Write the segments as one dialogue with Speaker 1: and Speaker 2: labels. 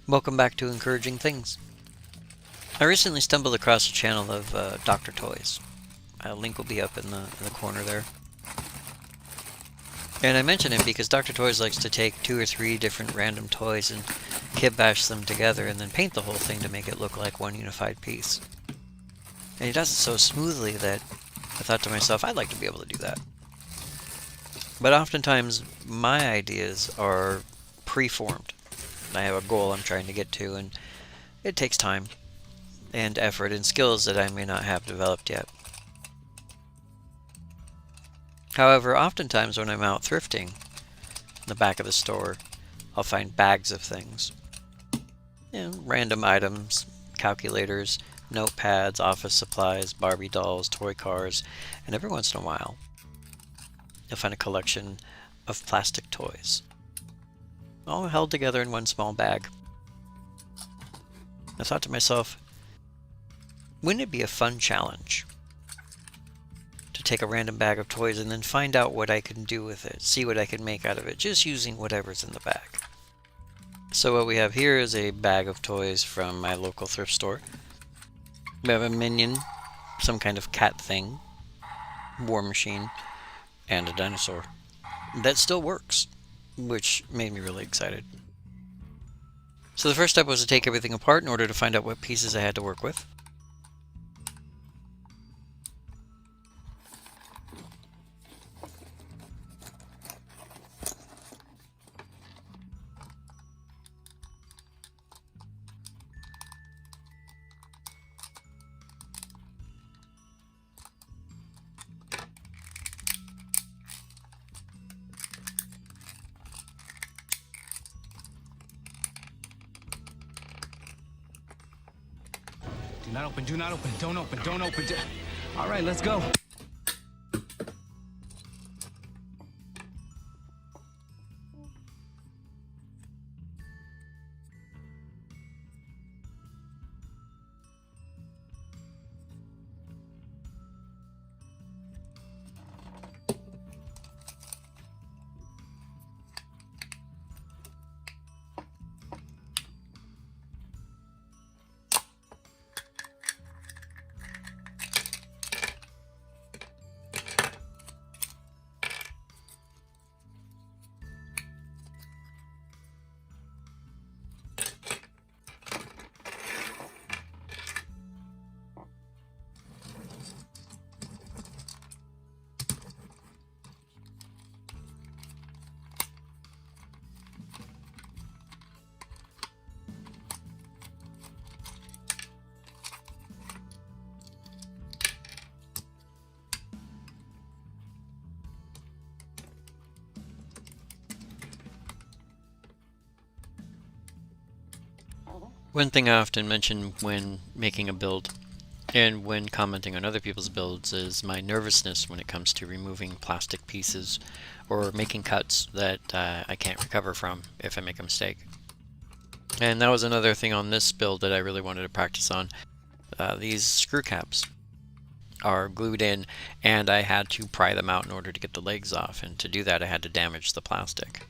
Speaker 1: Welcome back to Encouraging Things. I recently stumbled across a channel of Dr. Toys. A link will be up in the corner there. And I mention it because Dr. Toys likes to take 2 or 3 different random toys and kitbash them together and then paint the whole thing to make it look like one unified piece. And he does it so smoothly that I thought to myself, I'd like to be able to do that. But oftentimes, my ideas are preformed. I have a goal I'm trying to get to, and it takes time and effort and skills that I may not have developed yet. However, oftentimes when I'm out thrifting, in the back of the store, I'll find bags of things. Random items, calculators, notepads, office supplies, Barbie dolls, toy cars, and every once in a while, you'll find a collection of plastic toys, all held together in one small bag. I thought to myself, wouldn't it be a fun challenge to take a random bag of toys and then find out what I can do with it, see what I can make out of it, just using whatever's in the bag. So what we have here is a bag of toys from my local thrift store. We have a minion, some kind of cat thing, war machine, and a dinosaur. That still works, which made me really excited. So the first step was to take everything apart in order to find out what pieces I had to work with.
Speaker 2: Do not open, do not open, don't open, don't open. All right, let's go.
Speaker 1: One thing I often mention when making a build and when commenting on other people's builds is my nervousness when it comes to removing plastic pieces or making cuts that I can't recover from if I make a mistake. And that was another thing on this build that I really wanted to practice on. These screw caps are glued in, and I had to pry them out in order to get the legs off, and to do that I had to damage the plastic.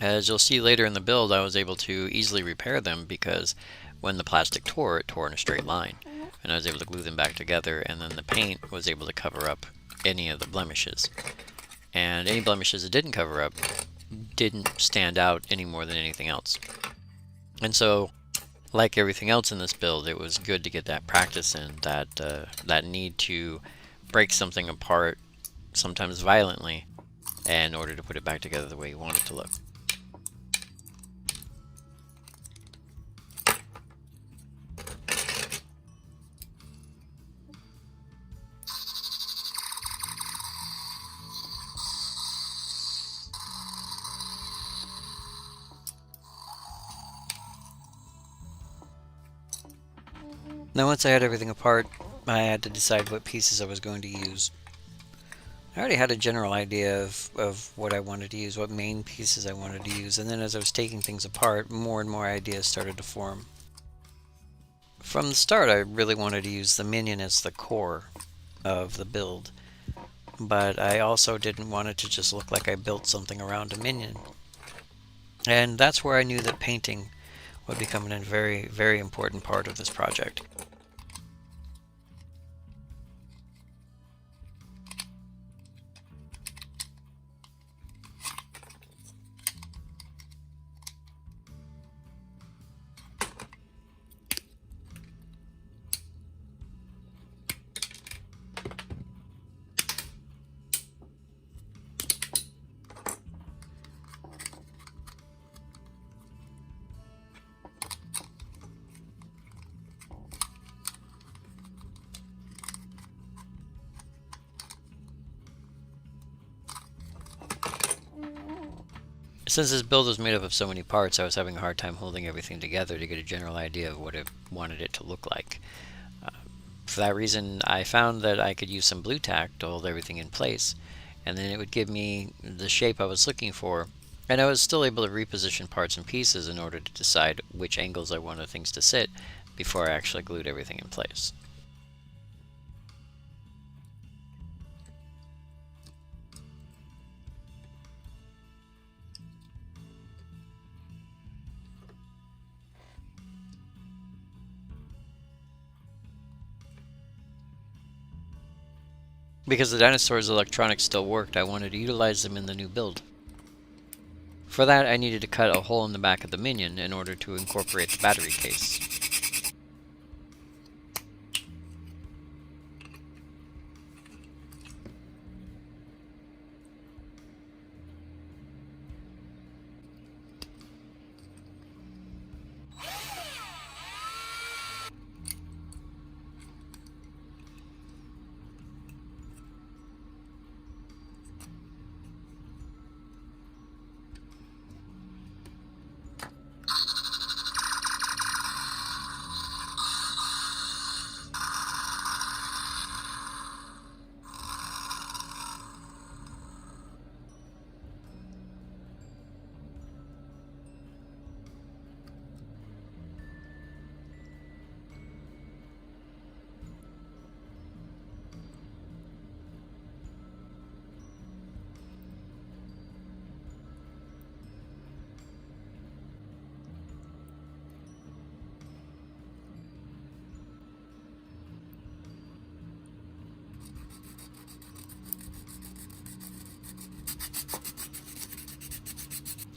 Speaker 1: As you'll see later in the build, I was able to easily repair them because when the plastic tore, it tore in a straight line, and I was able to glue them back together, and then the paint was able to cover up any of the blemishes. And any blemishes it didn't cover up didn't stand out any more than anything else. And so, like everything else in this build, it was good to get that practice in, that need to break something apart, sometimes violently, in order to put it back together the way you want it to look. Now once I had everything apart, I had to decide what pieces I was going to use. I already had a general idea of what I wanted to use, what main pieces I wanted to use, and then as I was taking things apart, more and more ideas started to form. From the start, I really wanted to use the minion as the core of the build, but I also didn't want it to just look like I built something around a minion. And that's where I knew that painting would become a very, very important part of this project. Since this build was made up of so many parts, I was having a hard time holding everything together to get a general idea of what I wanted it to look like. For that reason, I found that I could use some blue tack to hold everything in place, and then it would give me the shape I was looking for, and I was still able to reposition parts and pieces in order to decide which angles I wanted things to sit before I actually glued everything in place. Because the dinosaurs' electronics still worked, I wanted to utilize them in the new build. For that, I needed to cut a hole in the back of the minion in order to incorporate the battery case.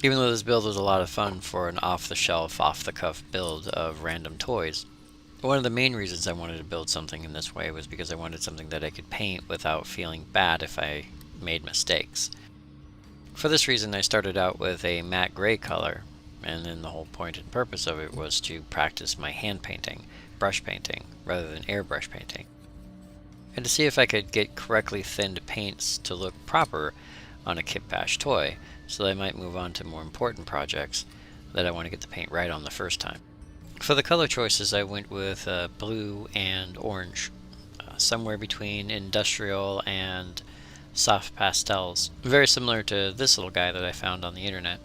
Speaker 1: Even though this build was a lot of fun for an off-the-shelf, off-the-cuff build of random toys, one of the main reasons I wanted to build something in this way was because I wanted something that I could paint without feeling bad if I made mistakes. For this reason, I started out with a matte gray color, and then the whole point and purpose of it was to practice my hand painting, brush painting, rather than airbrush painting, and to see if I could get correctly thinned paints to look proper on a Kitbash toy, so that I might move on to more important projects that I want to get the paint right on the first time. For the color choices, I went with blue and orange, somewhere between industrial and soft pastels, very similar to this little guy that I found on the internet.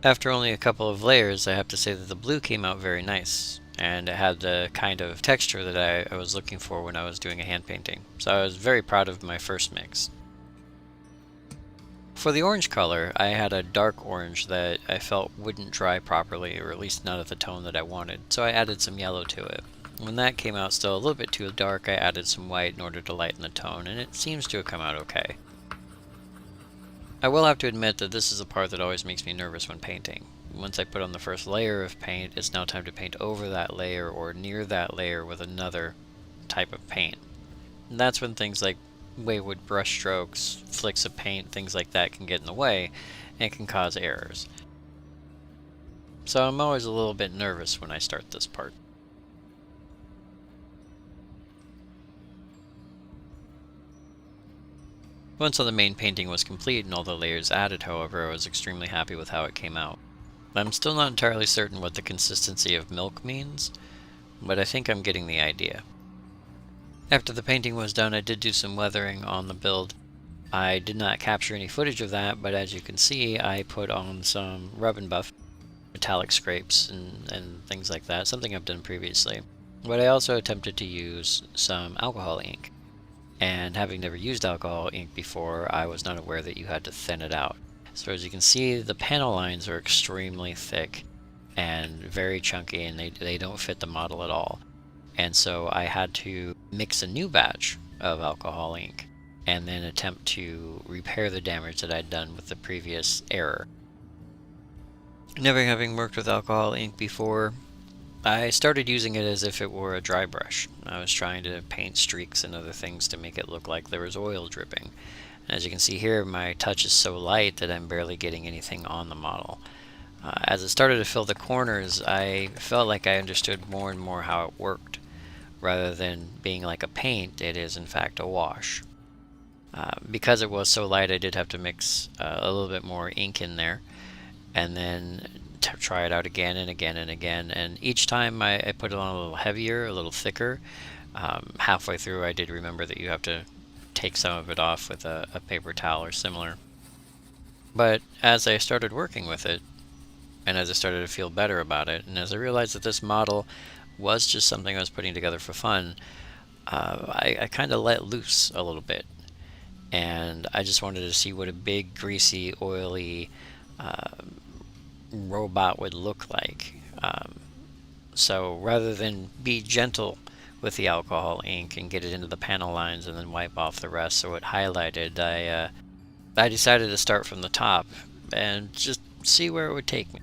Speaker 1: After only a couple of layers, I have to say that the blue came out very nice, and it had the kind of texture that I was looking for when I was doing a hand painting, so I was very proud of my first mix. For the orange color, I had a dark orange that I felt wouldn't dry properly, or at least not at the tone that I wanted, so I added some yellow to it. When that came out still a little bit too dark, I added some white in order to lighten the tone, and it seems to have come out okay. I will have to admit that this is the part that always makes me nervous when painting. Once I put on the first layer of paint, it's now time to paint over that layer or near that layer with another type of paint. And that's when things like wayward brush strokes, flicks of paint, things like that can get in the way and can cause errors. So I'm always a little bit nervous when I start this part. Once all the main painting was complete and all the layers added, however, I was extremely happy with how it came out. I'm still not entirely certain what the consistency of milk means, but I think I'm getting the idea. After the painting was done, I did do some weathering on the build. I did not capture any footage of that, but as you can see, I put on some rub and buff, metallic scrapes and things like that, something I've done previously. But I also attempted to use some alcohol ink. And having never used alcohol ink before, I was not aware that you had to thin it out. So as you can see, the panel lines are extremely thick and very chunky, and they don't fit the model at all. And so I had to mix a new batch of alcohol ink and then attempt to repair the damage that I'd done with the previous error. Never having worked with alcohol ink before, I started using it as if it were a dry brush. I was trying to paint streaks and other things to make it look like there was oil dripping. And as you can see here, my touch is so light that I'm barely getting anything on the model. As it started to fill the corners, I felt like I understood more and more how it worked. Rather than being like a paint, it is in fact a wash. Because it was so light, I did have to mix a little bit more ink in there, and then try it out again and again and again. And each time I put it on a little heavier, a little thicker. Halfway through, I did remember that you have to take some of it off with a paper towel or similar. But as I started working with it, and as I started to feel better about it, and as I realized that this model was just something I was putting together for fun, I kind of let loose a little bit. And I just wanted to see what a big, greasy, oily robot would look like. So rather than be gentle with the alcohol ink and get it into the panel lines and then wipe off the rest so it highlighted, I decided to start from the top and just see where it would take me.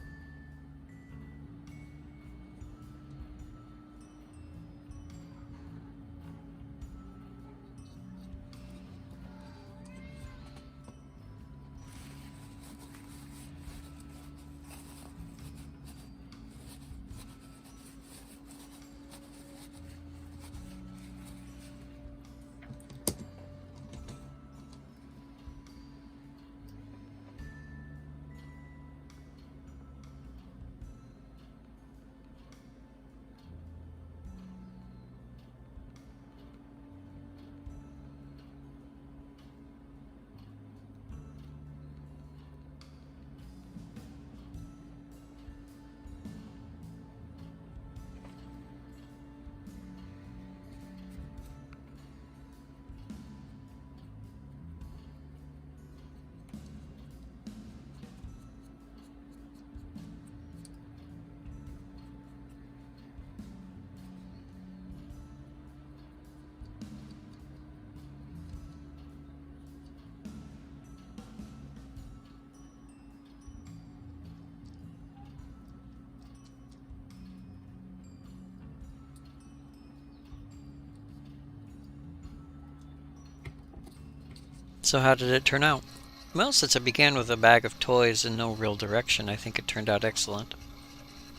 Speaker 1: So how did it turn out? Well, since I began with a bag of toys and no real direction, I think it turned out excellent.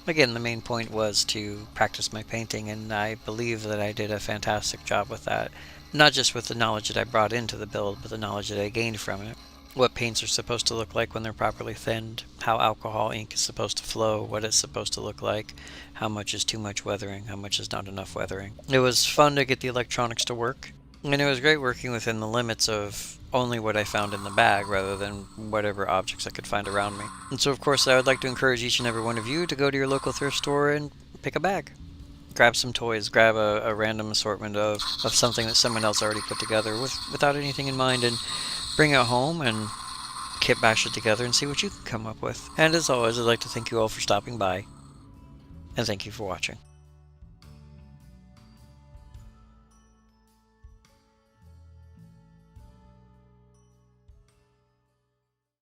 Speaker 1: Again, the main point was to practice my painting, and I believe that I did a fantastic job with that. Not just with the knowledge that I brought into the build, but the knowledge that I gained from it. What paints are supposed to look like when they're properly thinned, how alcohol ink is supposed to flow, what it's supposed to look like, how much is too much weathering, how much is not enough weathering. It was fun to get the electronics to work, and it was great working within the limits of only what I found in the bag rather than whatever objects I could find around me. And so of course I would like to encourage each and every one of you to go to your local thrift store and pick a bag. Grab some toys, grab a random assortment of something that someone else already put together without anything in mind, and bring it home and kit bash it together and see what you can come up with. And as always, I'd like to thank you all for stopping by, and thank you for watching.